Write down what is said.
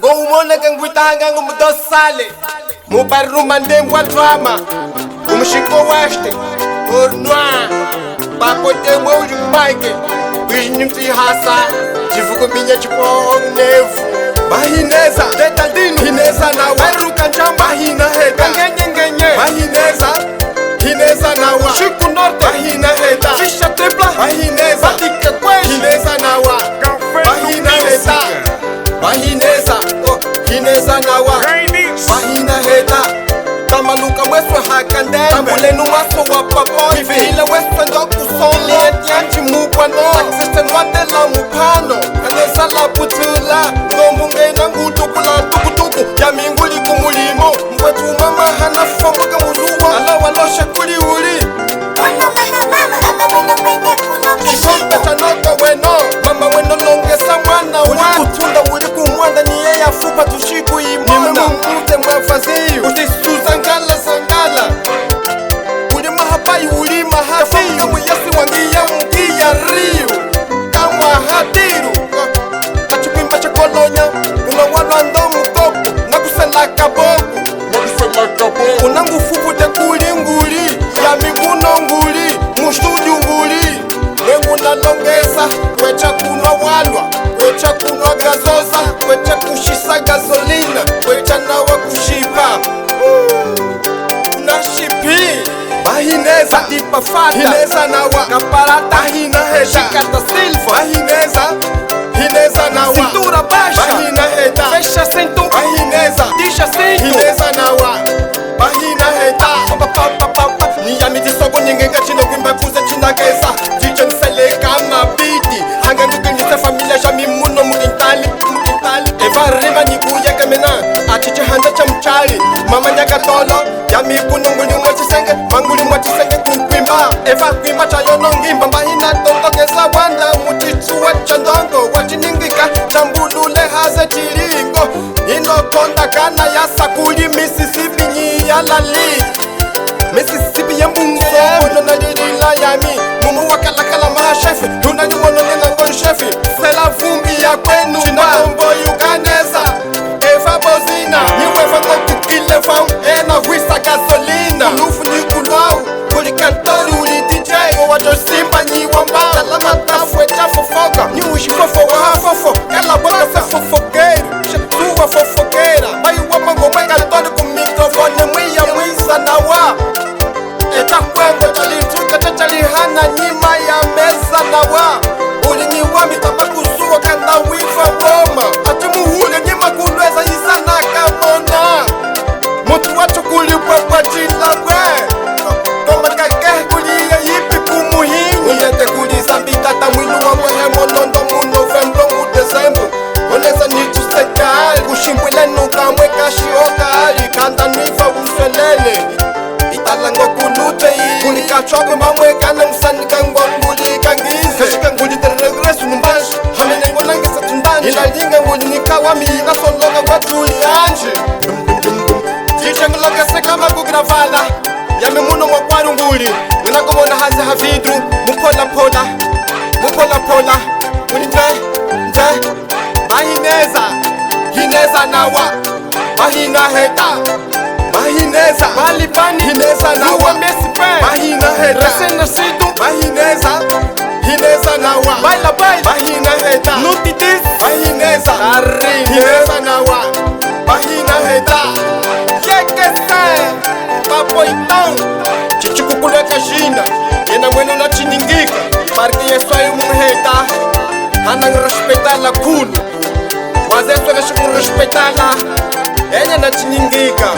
Go umona kangwitanga ngumudosale mubaruma ndengwa drama umshiko weste ornoa papo temwe uri mike bijnyimti hasa chivuko minya chipo nevu Mahineza detaldini hineza na waruka njamba mahina heta ngenye hineza na wa shiku norte mahina heta fisha tripla mahineza tika kwesh hineza na wa mahina heta hineza na wa mahina heta tamanuka weswa hakandembe tambulenu waso wa papo hivile weswa ndoku soli etianchi mukwano taksese nwate la mupano kanesa la putula ngombunge na ngutukula tukutuku ya minguli kumulimo mwetu mama hana fongo kamuluwa ala walosha kuli uli kisonta chanoko weno mama weno nongesa mwana uli kutunda uli kumwanda niye ya fupa tushiku imona mute mwafaziyu usisuza ngala sangala uli mahabai uli mahafi kamu yasi wangiya mgiya riyu kamwa hatiru achupimba chakolonya unawalwa ndomu kopu nakusela kaboku unangu fupute kuli nguli ya miguno nguli mustuju nguli wengu nalongesa kwecha kunwa walwa kwecha kunwa gazoza kwecha kushisa gasolina kwecha nawa kushipa unashipi mahineza tipa fata hineza nawa kaparata hina heta shikata silva hineza nawa cintura baixa mahina heta fecha cintura mahineza tisha cinto hineza nawa mahina heta ni yamiti sogo ningenga chino kwimba kuze china kesa jicho niseleka mabiti hanga ndukenisa familia jami muno mukintali eva riba nikuya kamena atiche handa cha mchali mama nyaka tolo yami kununguli mwachisenge manguli mwachisenge kukwimba eva kwimba chayo nongimba mahina totokesa wanda mutichuwa chandongo wachiningika chambulule haze chilingo inokonda kana ya sakuli Mississippi nyiyalali Mississippi yembungo ono na lilila yami mumu wakalakala mahashefi tunani wono nina ngol shefi sela vumbi ya kwenu chinaombo yuganeza eva bozina niwefa ngotukile fam ena wisa gasolina ulufu ni kulau uli kantori uli DJ wajo simba nyiwamba talama tafwe chafofoka ni ushifofo wahafofo kala boka se fofokeru shetuwa fofokera bayi wamango wenga tori kumikrofone mwiya mwisa na wa eta kwengo chalituka chachalihana nyima ya meza na wa uli nyiwa mitabakusuwa kanda wifa woma atimuhule nyima kulweza isana kamona mutu wacho kulipwa kwa jila we kama kakehe kuliya yipi kumuhinyi uyete kulisa mbitata mwilu wa mwehe monondo munovembro mudezembro oneza nitusekali kushimbwile nukamwe kashioka kanda nifa uselele italango kulute kulikachokwe mamwe kana msanikangwa kulikangize kashika nguli teregresu numbashi hamene ngonangisa tundani inalinga nguli nikawami inasoloka kwa tuli anje jichenguloka sekama kugravala yame muno mwakwaru nguli nginakomona haze havidru mupola pola unite hineza nawa mahina heta mahineza malipani hineza nawa mahina heta resena situ hineza nawa baila mahina heta nutitis mahineza hineza nawa mahina heta yekese papo itong chichukukuleka jina yena mweno na chiningika parki yesoyu mumheta hanang respetala kunu wazeso na shukuru respetala enya na chiningika